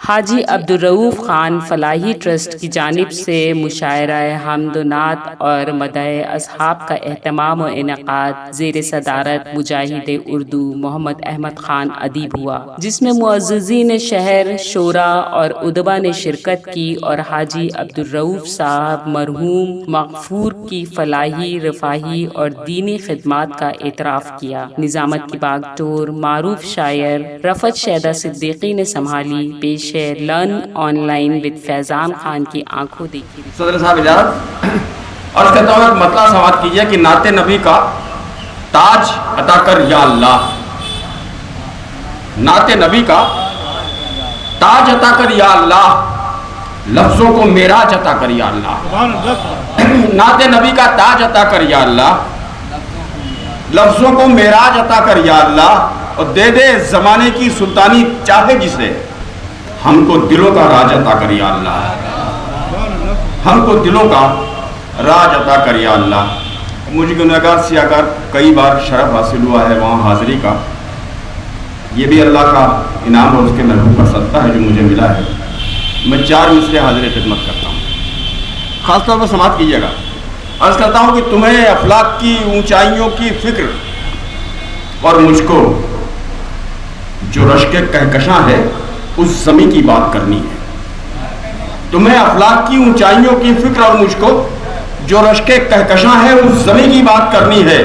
حاجی عبدالرؤف خان فلاحی ٹرسٹ کی جانب سے مشاعرہ حمد و نعت اور مدح اصحاب کا اہتمام و انعقاد زیر صدارت مجاہد اردو محمد احمد خان ادیب ہوا، جس میں معززین شہر، شورا اور ادبا نے شرکت کی اور حاجی عبدالرؤف صاحب مرحوم مغفور کی فلاحی، رفاہی اور دینی خدمات کا اعتراف کیا۔ نظامت کی باغ معروف شاعر رفعت شیدہ صدیقی نے سنبھالی۔ پیش لرن آن لائن وتھ فیضان خان کی آنکھوں دیکھی۔ صدر صاحب اجازت، عرض کرتا ہوں ایک مطلع سماعت کیجیے کہ نعت نبی کا تاج عطا کر یا اللہ، نعت نبی کا تاج عطا کر یا اللہ، لفظوں کو معراج عطا کر یا اللہ، نعت نبی کا تاج عطا کر یا اللہ، لفظوں کو معراج عطا کر یا اللہ، اور دے دے زمانے کی سلطانی چاہے جسے، ہم کو دلوں کا راج عطا کر یا اللہ، ہم کو دلوں کا راج عطا کر یا اللہ۔ مجھے گنہگار سیاہکار کئی بار شرف حاصل ہوا ہے وہاں حاضری کا، یہ بھی اللہ کا انعام اور اس کے محبوب کا صدقہ ہے جو مجھے ملا ہے۔ میں 4 مصرے حاضر خدمت کرتا ہوں، خاص طور پر سماعت کیجیے گا۔ عرض کرتا ہوں کہ تمہیں افلاک کی اونچائیوں کی فکر اور مجھ کو جو رشک کہکشاں ہے اس زمین کی بات کرنی ہے۔ تمہیں افلاک کی اونچائیوں کی فکر اور مجھ کو جو رشک کہکشاں ہے اس زمین کی بات کرنی ہے۔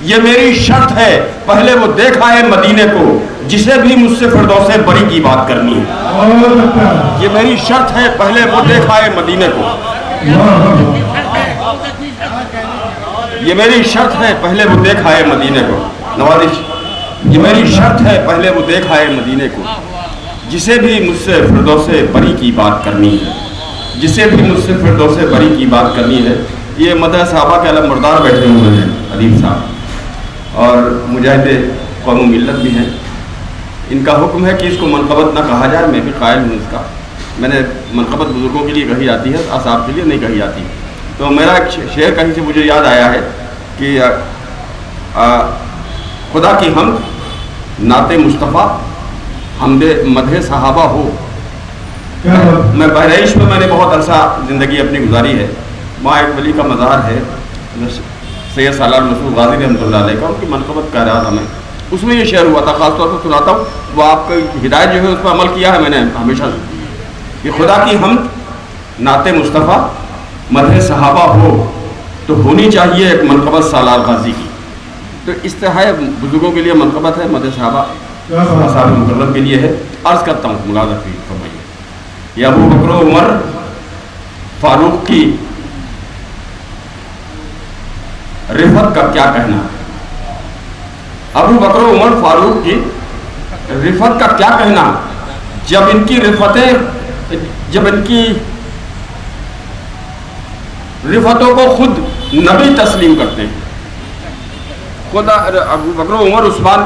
یہ میری شرط ہے پہلے وہ دیکھ آئے مدینے کو جسے بھی مجھ سے فردوس بری کی بات کرنی ہے۔ یہ میری شرط ہے پہلے وہ دیکھ آئے مدینے کو، یہ میری شرط ہے پہلے وہ دیکھ آئے مدینے کو۔ نوازش، یہ میری شرط ہے پہلے وہ دیکھ آئے مدینے کو جسے بھی مجھ سے فردوس بری کی بات کرنی ہے، جسے بھی مجھ سے فردوس بری کی بات کرنی ہے۔ یہ مدح صحابہ کے علم مردار بیٹھے ہوئے ہیں ادیب صاحب، اور مجاہد قوم و ملت بھی ہیں۔ ان کا حکم ہے کہ اس کو منقبت نہ کہا جائے، میں بھی قائل ہوں اس کا۔ میں نے منقبت بزرگوں کے لیے کہی جاتی ہے، اصحاب کے لیے نہیں کہی جاتی۔ تو میرا ایک شعر کہیں سے مجھے یاد آیا ہے کہ خدا کی حمد نعت مصطفیٰ حمد مدح صحابہ ہو۔ میں بہرائش میں نے بہت عرصہ زندگی اپنی گزاری ہے، وہاں ایک ولی کا مزار ہے سید سالار مسعود غازی رحمۃ اللہ علیہ کا، ان کی منقبت کہہ رہا تھا میں، اس میں یہ شعر ہوا تھا، خاص طور پر سناتا ہوں، وہ آپ کی ہدایت جو ہے اس پر عمل کیا ہے میں نے ہمیشہ سے، کہ خدا کی حمد نعت مصطفیٰ مدح صحابہ ہو تو ہونی چاہیے ایک منقبت سالار غازی کی۔ تو استحاء بزرگوں کے لیے منقبت ہے، مدح صحابہ اصحاب مکرم کے لیے ہے۔ عرض کرتا ہوں ملازہ فرمائیے، یہ ابو بکر و عمر فاروق کی رفت کا کیا کہنا ہے؟ ابو بکر و عمر فاروق کی رفت کا کیا کہنا جب ان کی رفتوں کو خود نبی تسلیم کرتے ہیں۔ خدا ابو بکر و عمر عثمان،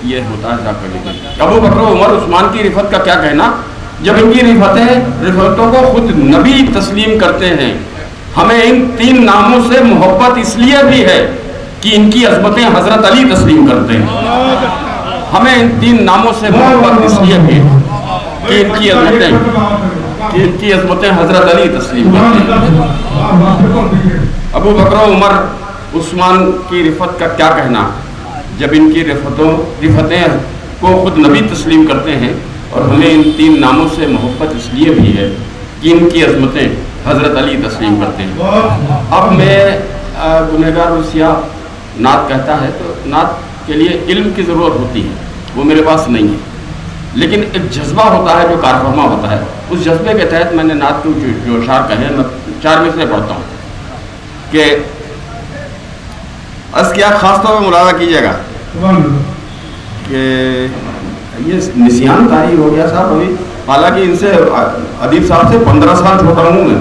یہ ہوتا ہے ابو بکر و عمر عثمان کی رفت کا کیا کہنا جب ان کی رفتوں کو خود نبی تسلیم کرتے ہیں۔ ہمیں ان 3 ناموں سے محبت اس لیے بھی ہے کہ ان کی عظمتیں حضرت علی تسلیم کرتے ہیں۔ ہمیں ان 3 ناموں سے محبت اس لیے بھی ہے کہ ان کی عظمتیں حضرت علی تسلیم کرتے ہیں۔ ابو بکر و عمر عثمان کی رفت کا کیا کہنا جب ان کی رفتیں کو خود نبی تسلیم کرتے ہیں، اور ہمیں ان 3 ناموں سے محبت اس لیے بھی ہے کہ ان کی عظمتیں حضرت علی تسلیم کرتے ہیں۔ اب میں گنہگار اور سیاہ نعت کہتا ہے تو نعت کے لیے علم کی ضرورت ہوتی ہے، وہ میرے پاس نہیں ہے، لیکن ایک جذبہ ہوتا ہے جو کارفرما ہوتا ہے، اس جذبے کے تحت میں نے نعت کے جو اشعار کہے میں 4 مصرے پڑھتا ہوں کہ عرض کیا، خاص طور پہ ملاحظہ کیجیے گا کہ یہ نسیان طاری ہو گیا صاحب ابھی، حالانکہ ان سے ادیب صاحب سے 15 سال چھوٹا ہوں میں،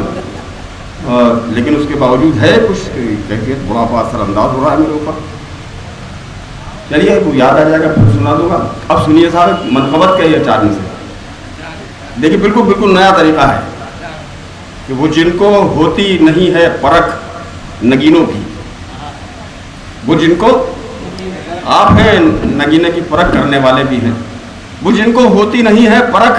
لیکن اس کے باوجود ہے کچھ کیفیت، بڑا اثر انداز ہو رہا ہے میرے اوپر۔ چلیے کو یاد آ جائے گا پھر سنا دوں گا۔ اب سنیے صاحب منقبت کا یہ 4 مصرے، دیکھیے بالکل نیا طریقہ ہے کہ وہ جن کو ہوتی نہیں ہے پرکھ نگینوں کی، وہ جن کو آپ ہیں نگینے کی پرکھ کرنے والے بھی ہیں، وہ جن کو ہوتی نہیں ہے پرکھ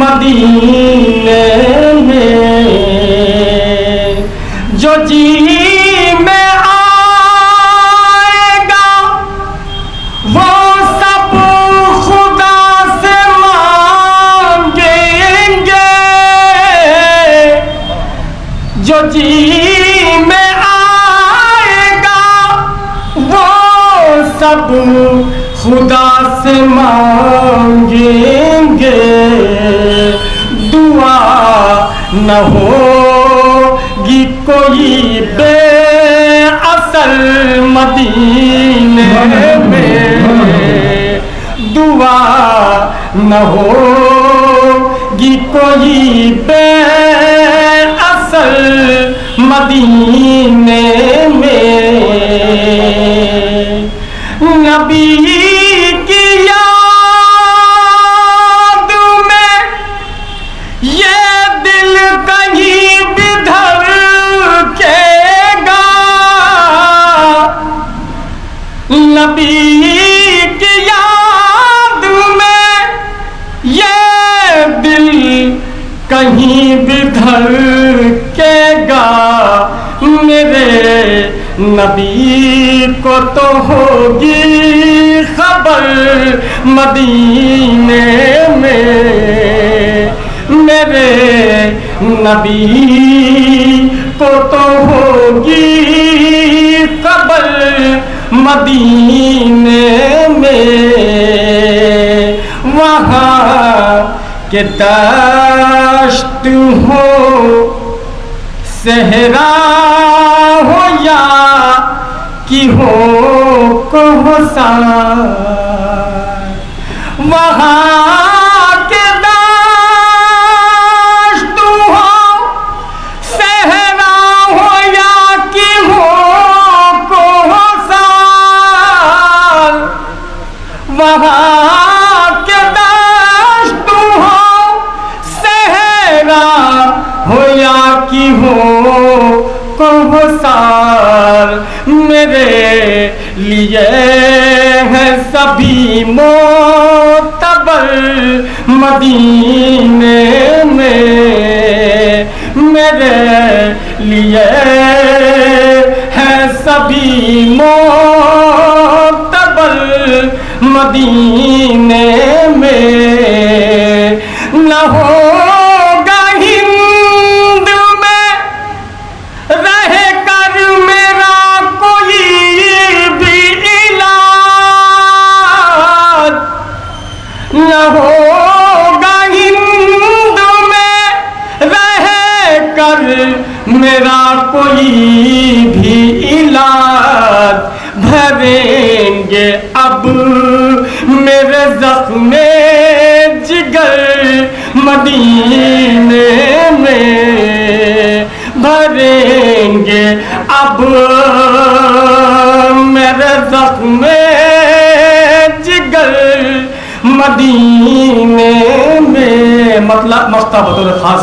مدینے میں جو جی میں آئے گا وہ سب خدا سے مانگیں گے، جو جی میں آئے گا وہ سب خدا سے مانگیں گے، دعا نہ ہوگی کوئی بے اصل مدینے میں، دعا نہ ہوگی کوئی بے اصل مدینے میں، نبی کی یاد میں یہ دل کہیں بھی دھڑکے گا، نبی کی یاد میں یہ دل کہیں بھی دھڑکے گا، میرے نبی کو تو ہوگی خبر مدینے میں، میرے نبی کو تو ہوگی خبر مدینے میں، وہاں کہ دشت ہو صحرا ہو یا کی ہو کوہسار، وہاں کہ دشت ہو صحرا ہو یا کی ہو کوہسار، وہاں کہ دشت ہو صحرا ہو یا کی ہو کوہسار، میرے لیے ہے سبھی معتبر مدینے میں، میرے لیے ہے سبھی معتبر مدینے میں، نہ ہوگا ہند میں رہ کر میرا کوئی بھی علاج، نہ ہوگا ہند میں رہ کر میرا کوئی بھی علاج، بھریں گے اب میرے زخم جگر مدینے میں، بھریں گے اب میرے زخم جگر مدینے میں، مطلب مقطع بطور خاص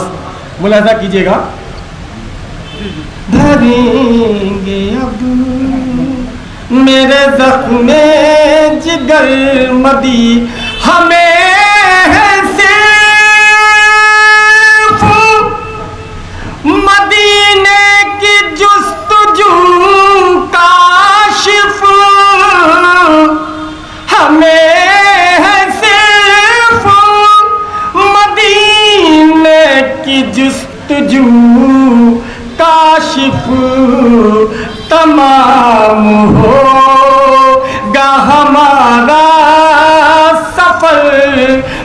ملاحظہ کیجیے گا، بھریں گے اب میرے زخم جگر ہمیں ہے صرف مدینے کی جستجو کاشف، ہمیں ہے صرف مدینے کی جستجو کاشف، تمام ہوگا ہمارا سفر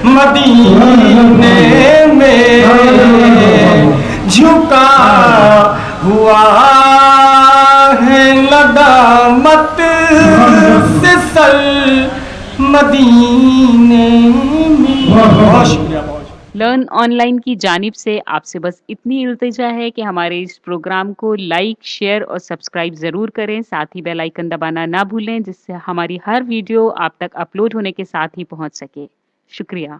مدینے میں، جھکا ہوا ہے ندامت سے سر مدینے میں۔ بہت شکریہ۔ لرن آن لائن کی جانب سے آپ سے بس اتنی التجا ہے کہ ہمارے اس پروگرام کو لائک، شیئر اور سبسکرائب ضرور کریں، ساتھ ہی بیل آئیکن دبانا نہ بھولیں، جس سے ہماری ہر ویڈیو آپ تک اپلوڈ ہونے کے ساتھ ہی پہنچ سکے۔ شکریہ۔